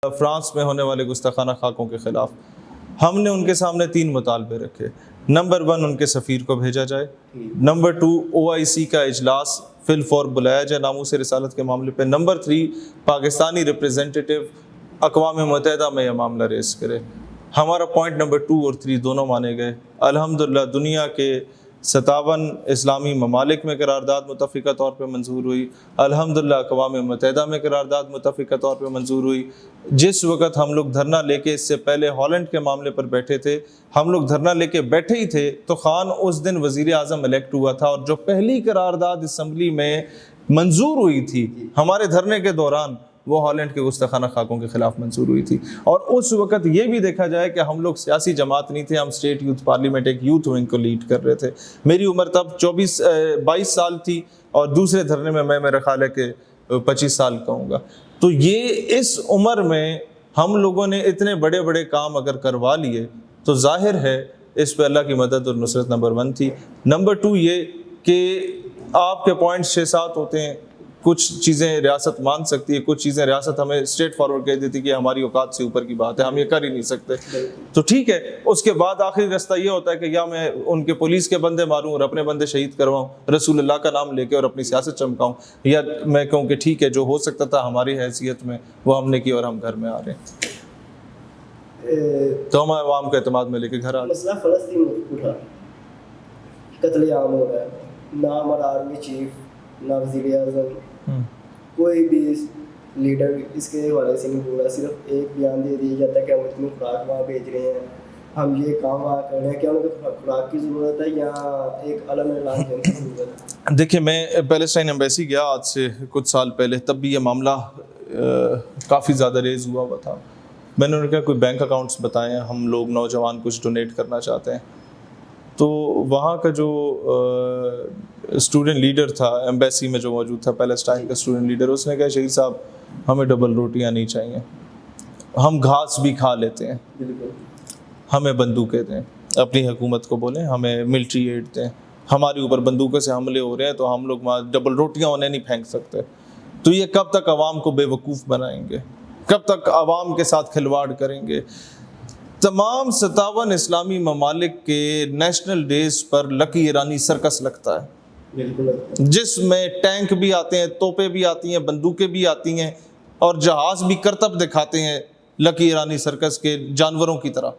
France میں ہونے والے گستاخانہ خاکوں کے خلاف ہم نے ان کے سامنے 3 مطالبے رکھے. نمبر 1 ان کے سفیر کو بھیجا جائے. نمبر 2 OIC کا اجلاس فی الفور بلایا جائے ناموس رسالت کے معاملے پہ. نمبر 3 پاکستانی ریپریزنٹیٹیو اقوام متحدہ میں یہ معاملہ ریز کرے. ہمارا پوائنٹ نمبر 2 اور 3 دونوں مانے گئے. الحمدللہ دنیا کے 57 اسلامی ممالک میں قرارداد متفقہ طور پہ منظور ہوئی. الحمدللہ اقوام متحدہ میں قرارداد متفقہ طور پہ منظور ہوئی. جس وقت ہم لوگ دھرنا لے کے اس سے پہلے ہالینڈ کے معاملے پر بیٹھے تھے, ہم لوگ دھرنا لے کے بیٹھے ہی تھے تو خان اس دن وزیر اعظم الیکٹ ہوا تھا, اور جو پہلی قرارداد اسمبلی میں منظور ہوئی تھی ہمارے دھرنے کے دوران وہ ہالینڈ کے گستاخانہ خاکوں کے خلاف منظور ہوئی تھی. اور اس وقت یہ بھی دیکھا جائے کہ ہم لوگ سیاسی جماعت نہیں تھے, ہم اسٹیٹ یوتھ پارلیمنٹ ایک یوتھ ونگ کو لیڈ کر رہے تھے. میری عمر تب 22 سال تھی اور دوسرے دھرنے میں میرا خیال ہے کہ 25 سال کا ہوں گا. تو یہ اس عمر میں ہم لوگوں نے اتنے بڑے بڑے کام اگر کروا لیے تو ظاہر ہے اس پہ اللہ کی مدد اور نصرت نمبر 1 تھی. نمبر 2 یہ کہ آپ کے پوائنٹس 6-7 ہوتے ہیں, کچھ چیزیں ریاست مان سکتی ہے, کچھ چیزیں ریاست ہمیں اسٹریٹ فارورڈ کہہ دیتی کہ ہماری اوقات سے اوپر کی بات ہے, ہم یہ کر ہی نہیں سکتے. تو ٹھیک ہے, اس کے بعد آخری راستہ یہ ہوتا ہے کہ یا میں ان کے پولیس کے بندے ماروں اور اپنے بندے شہید کرواؤں رسول اللہ کا نام لے کے اور اپنی سیاست چمکاؤں, یا میں کہوں کہ ٹھیک ہے جو ہو سکتا تھا ہماری حیثیت میں وہ ہم نے کی اور ہم گھر میں آ رہے ہیں. تو ہم عوام کا اعتماد میں لے کے گھر آ رہے ہیں. مسئلہ فلسطین اٹھا, قتل عام ہو گیا, نہ ہمارا آرمی چیف نہ وزیر اعظم کوئی بھی لیڈر اس کے حوالے سے نہیں بولا, صرف ایک بیان دے دیا جاتا ہے کہ ہم اتنی خوراک وہاں بھیج رہے ہیں, ہم یہ کام وہاں کر رہے ہیں. کیا ان کو خوراک کی ضرورت ہے یا ایک علم اعلان کرنے کی ضرورت ہے؟ دیکھیں میں پیلسٹائن ایمبیسی گیا آج سے کچھ سال پہلے, تب بھی یہ معاملہ کافی زیادہ ریز ہوا ہوا تھا. میں نے انہوں نے کہا کوئی بینک اکاؤنٹس بتائیں, ہم لوگ نوجوان کچھ ڈونیٹ کرنا چاہتے ہیں. تو وہاں کا جو اسٹوڈنٹ لیڈر تھا ایمبیسی میں جو موجود تھا, پیلسٹائن کا اسٹوڈنٹ لیڈر, اس نے کہا شہید صاحب ہمیں ڈبل روٹیاں نہیں چاہیے, ہم گھاس بھی کھا لیتے ہیں, ہمیں بندوقیں دیں, اپنی حکومت کو بولیں ہمیں ملٹری ایڈ دیں, ہمارے اوپر بندوقوں سے حملے ہو رہے ہیں تو ہم لوگ وہاں ڈبل روٹیاں انہیں نہیں پھینک سکتے. تو یہ کب تک عوام کو بے وقوف بنائیں گے, کب تک عوام کے ساتھ کھلواڑ کریں گے. تمام 57 اسلامی ممالک کے نیشنل ڈیز پر لکی ایرانی سرکس لگتا ہے, جس میں ٹینک بھی آتے ہیں, توپیں بھی آتی ہیں, بندوقیں بھی آتی ہیں اور جہاز بھی کرتب دکھاتے ہیں لکی ایرانی سرکس کے جانوروں کی طرح.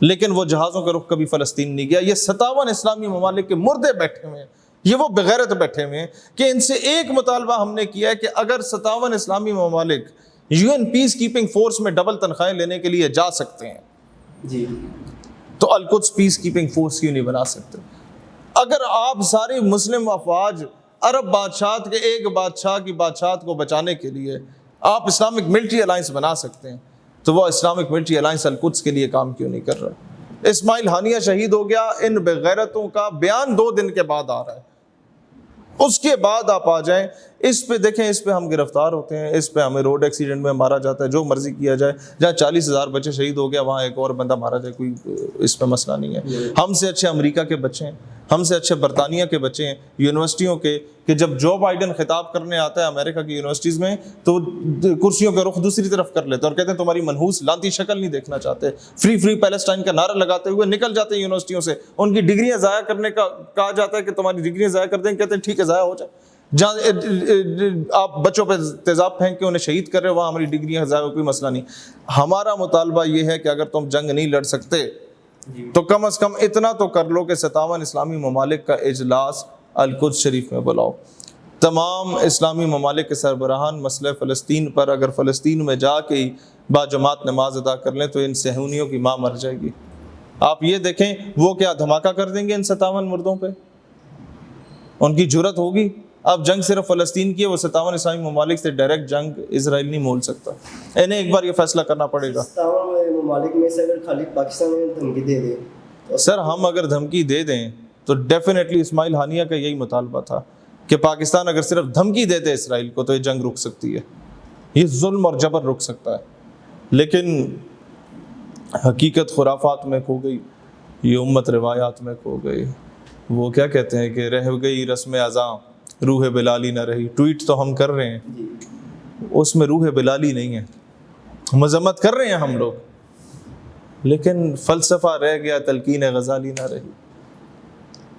لیکن وہ جہازوں کا رخ کبھی فلسطین نہیں گیا. یہ 57 اسلامی ممالک کے مردے بیٹھے ہوئے ہیں, یہ وہ بغیرت بیٹھے ہوئے ہیں کہ ان سے ایک مطالبہ ہم نے کیا ہے کہ اگر 57 اسلامی ممالک UN پیس کیپنگ فورس میں ڈبل تنخواہیں لینے کے لیے جا سکتے ہیں جی, تو القدس پیس کیپنگ فورس کیوں نہیں بنا سکتے؟ اگر آپ ساری مسلم افواج عرب بادشاہت کے ایک بادشاہ کی بادشاہت کو بچانے کے لیے آپ اسلامک ملٹری الائنس بنا سکتے ہیں, تو وہ اسلامک ملٹری الائنس القدس کے لیے کام کیوں نہیں کر رہا؟ اسماعیل ہانیہ شہید ہو گیا, ان بغیرتوں کا بیان 2 دن کے بعد آ رہا ہے, اس کے بعد آپ آ جائیں اس پہ دیکھیں, اس پہ ہم گرفتار ہوتے ہیں, اس پہ ہمیں روڈ ایکسیڈنٹ میں مارا جاتا ہے, جو مرضی کیا جائے. جہاں 40,000 بچے شہید ہو گیا وہاں ایک اور بندہ مارا جائے, کوئی اس پہ مسئلہ نہیں ہے. ہم سے اچھے امریکہ کے بچے ہیں, ہم سے اچھے برطانیہ کے بچے ہیں یونیورسٹیوں کے, کہ جب جو بائیڈن خطاب کرنے آتا ہے امریکہ کی یونیورسٹیز میں تو کرسیوں کا رخ دوسری طرف کر لیتے اور کہتے ہیں تمہاری منحوس لانتی شکل نہیں دیکھنا چاہتے. فری پیلسٹائن کا نعرہ لگاتے ہوئے نکل جاتے ہیں یونیورسٹیوں سے, ان کی ڈگریاں ضائع کرنے کا کہا جاتا ہے کہ تمہاری ڈگریاں ضائع کر دیں, کہتے ہیں ٹھیک ہے ضائع ہو جائے. جہاں آپ بچوں پہ تیزاب پھینک کے انہیں شہید کر رہے ہو وہاں ہماری ڈگریاں ضائع, کوئی مسئلہ نہیں. ہمارا مطالبہ یہ ہے کہ اگر تم جنگ نہیں لڑ سکتے تو کم از کم اتنا تو کر لو کہ 57 اسلامی ممالک کا اجلاس القدس شریف میں بلاؤ. تمام اسلامی ممالک کے سربراہان مسئلہ فلسطین پر اگر فلسطین میں جا کے ہی باجماعت نماز ادا کر لیں تو ان صہیونیوں کی ماں مر جائے گی. آپ یہ دیکھیں وہ کیا دھماکہ کر دیں گے ان 57 مردوں پہ, ان کی جرت ہوگی. اب جنگ صرف فلسطین کی ہے, وہ 57 اسلامی ممالک سے ڈائریکٹ جنگ اسرائیل نہیں مول سکتا. انہیں ایک بار یہ فیصلہ کرنا پڑے گا. 57 ممالک میں سے اگر خالی پاکستان میں دھمکی دے دیں, سر ہم اگر دھمکی دے دیں تو ڈیفینیٹلی اسماعیل ہانیہ کا یہی مطالبہ تھا کہ پاکستان اگر صرف دھمکی دے دے اسرائیل کو تو یہ جنگ رک سکتی ہے, یہ ظلم اور جبر رک سکتا ہے. لیکن حقیقت خرافات میں کھو گئی, یہ امت روایات میں کھو گئی. وہ کیا کہتے ہیں کہ رہ گئی رسم اذاں روح بلالی نہ رہی. ٹویٹ تو ہم کر رہے ہیں, اس میں روح بلالی نہیں ہے, مذمت کر رہے ہیں ہم لوگ، لیکن فلسفہ رہ گیا، تلقین غزالی نہ رہی۔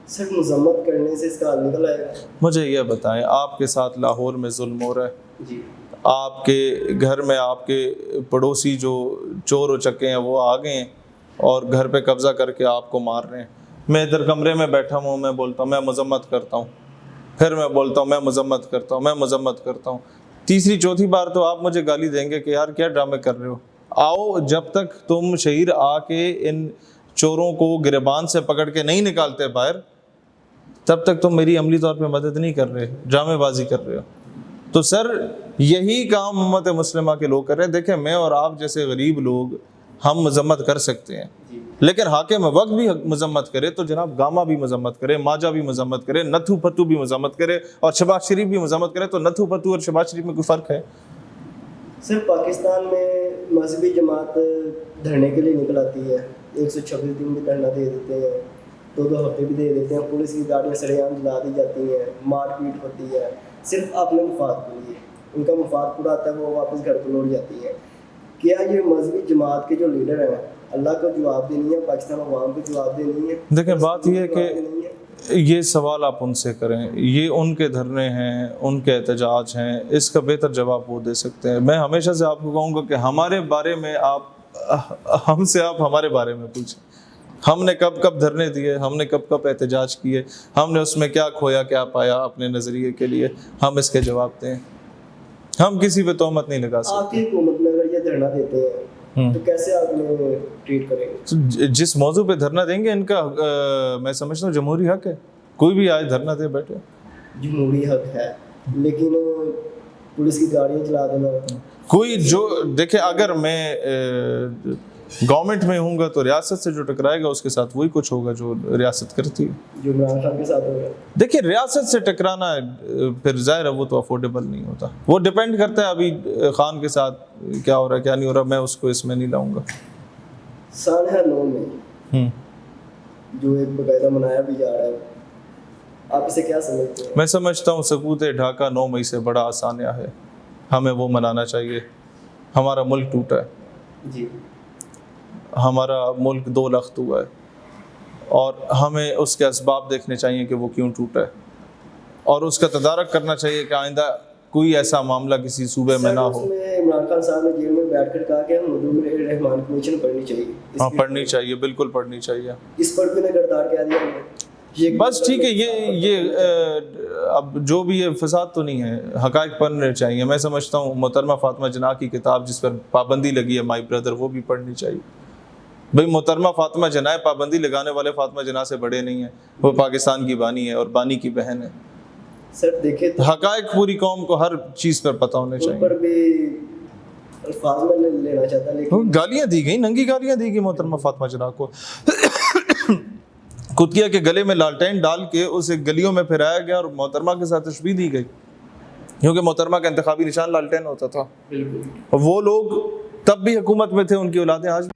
صرف مذمت کرنے سے اس کا حل نکل آئے گا؟ مجھے یہ بتائیں، آپ کے ساتھ لاہور میں ظلم ہو رہا ہے، جی، آپ کے گھر میں آپ کے پڑوسی جو چور و چکے ہیں وہ آ گئے ہیں اور گھر پہ قبضہ کر کے آپ کو مار رہے ہیں، میں ادھر کمرے میں بیٹھا ہوں، میں بولتا ہوں میں مذمت کرتا ہوں، پھر میں بولتا ہوں میں مذمت کرتا ہوں، میں مذمت کرتا ہوں، تیسری چوتھی بار تو آپ مجھے گالی دیں گے کہ یار کیا ڈرامے کر رہے ہو۔ آؤ، جب تک تم شہیر آ کے ان چوروں کو گریبان سے پکڑ کے نہیں نکالتے باہر، تب تک تم میری عملی طور پہ مدد نہیں کر رہے، ڈرامے بازی کر رہے ہو۔ تو سر یہی کام امت مسلمہ کے لوگ کر رہے ہیں۔ دیکھیں، میں اور آپ جیسے غریب لوگ ہم مذمت کر سکتے ہیں، لیکن حاکم وقت بھی مذمت کرے تو جناب گاما بھی مذمت کرے، ماجا بھی مذمت کرے، نتھو پتو بھی مذمت کرے اور شہباز شریف بھی مذمت کرے۔ تو نتھو پتو اور شہباز شریف میں کوئی فرق ہے؟ صرف پاکستان میں مذہبی جماعت دھرنے کے لیے نکل آتی ہے، 126 دن بھی دھرنا دے دیتے ہیں، 2 ہفتے بھی دے دیتے ہیں، پولیس کی گاڑیاں سرے عام جلا دی جاتی ہیں، مار پیٹ ہوتی ہے، صرف اپنے مفاد کے لیے۔ ان کا مفاد پورا آتا ہے، وہ واپس گھر کو لوٹ جاتی ہے۔ کیا یہ مذہبی جماعت کے جو لیڈر ہیں اللہ کو جواب دینی ہے، پاکستان عوام کو جواب دینی ہے؟ دیکھیں، بات یہ ہے کہ یہ سوال آپ ان سے کریں، یہ ان کے دھرنے ہیں، ان کے احتجاج ہیں، اس کا بہتر جواب وہ دے سکتے ہیں۔ میں ہمیشہ سے آپ کو کہوں گا کہ ہمارے بارے میں ہم سے آپ ہمارے بارے میں پوچھیں، ہم نے کب کب دھرنے دیے، ہم نے کب کب احتجاج کیے، ہم نے اس میں کیا کھویا کیا پایا اپنے نظریے کے لیے، ہم اس کے جواب دیں۔ ہم کسی پہ تہمت نہیں لگا سکتے۔ آپ کی حکومت میں اگر یہ دھرنا دیتے ہیں تو کیسے آپ نے ٹریٹ کریں گے؟ جس موضوع پہ دھرنا دیں گے ان کا میں سمجھتا ہوں جمہوری حق ہے، کوئی بھی آج دھرنا دے بیٹھے۔ جمہوری حق ہے، لیکن پولیس کی گاڑیاں چلا دینا، کوئی جو دیکھے، اگر میں گورنمنٹ میں ہوں گا تو ریاست سے جو ٹکرائے گا اس کے ساتھ وہی کچھ ہوگا جو ریاست کرتی ہے۔ جو عمران خان کے ساتھ ہو گیا۔ دیکھیں، ریاست سے ٹکرانا پھر ظاہر ہے وہ تو افورڈیبل نہیں ہوتا، وہ ڈیپینڈ کرتا ہے ابھی خان کے ساتھ کیا ہو رہا ہے کیا نہیں ہو رہا، میں اس کو اس میں نہیں لاؤں گا۔ سانحہ 9 میں جو ایک باقاعدہ منایا بھی جا رہا ہے، آپ اسے کیا سمجھتے ہیں؟ میں سمجھتا ہوں سقوط ڈھاکہ 9 مئی سے بڑا آسانیہ ہے، ہمیں وہ منانا چاہیے۔ ہمارا ملک ٹوٹا ہے، جی، ہمارا ملک 2 لخت ہوا ہے، اور ہمیں اس کے اسباب دیکھنے چاہیے کہ وہ کیوں ٹوٹا ہے، اور اس کا تدارک کرنا چاہیے کہ آئندہ کوئی ایسا معاملہ کسی صوبے میں نہ ہو۔ اس میں عمران خان صاحب نے جیل میں بیٹھ کر کہا کہ ہم حدود الرحمان کمیشن پڑھنی چاہیے۔ ہاں، پڑھنی چاہیے، بالکل پڑھنی چاہیے۔ اس پر بھی نے گرفتار کیا دیا ہمیں۔ بس ٹھیک ہے، یہ اب جو بھی ہے فساد تو نہیں ہے، حقائق پڑھنے چاہیے۔ میں سمجھتا ہوں محترمہ فاطمہ جناح کی کتاب جس پر پابندی لگی ہے، مائی بردر، وہ بھی پڑھنی چاہیے۔ بھئی محترمہ فاطمہ جناح، پابندی لگانے والے فاطمہ جناح سے بڑے نہیں ہیں، وہ پاکستان کی بانی ہے اور بانی کی بہن ہے۔ صرف دیکھے تو حقائق پوری قوم کو ہر چیز پر پتہ ہونے ان چاہیے۔ پر بھی الفاظ میں لینا چاہتا، لیکن گالیاں دی گئی، ننگی گالیاں دی گئی محترمہ فاطمہ جناح کو۔ کتیا کے گلے میں لالٹین ڈال کے اسے گلیوں میں پھرایا گیا اور محترمہ کے ساتھ تشبیہ دی گئی، کیونکہ محترمہ کا انتخابی نشان لالٹین ہوتا تھا۔ بالکل وہ لوگ تب بھی حکومت میں تھے، ان کی اولادیں آج